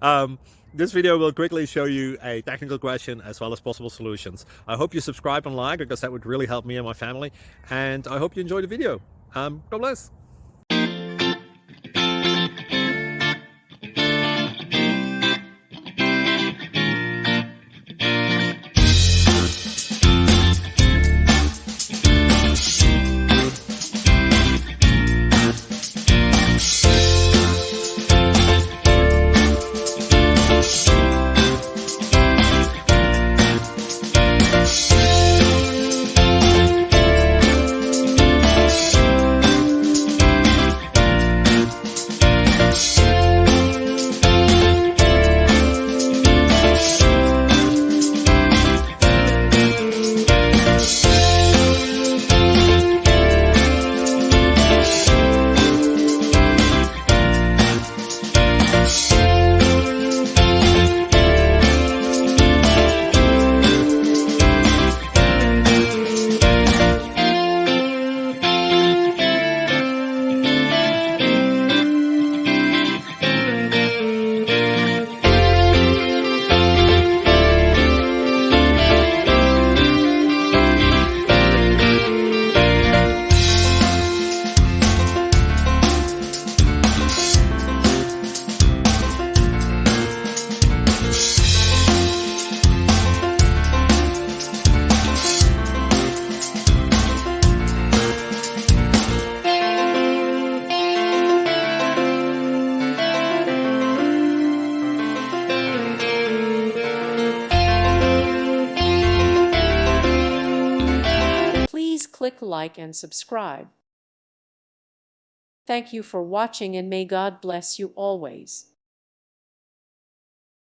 um, this video will quickly show you a technical question as well as possible solutions. I hope you subscribe and like, because that would really help me and my family. And I hope you enjoy the video. God bless. Please click like and subscribe. Thank you for watching, and may God bless you always.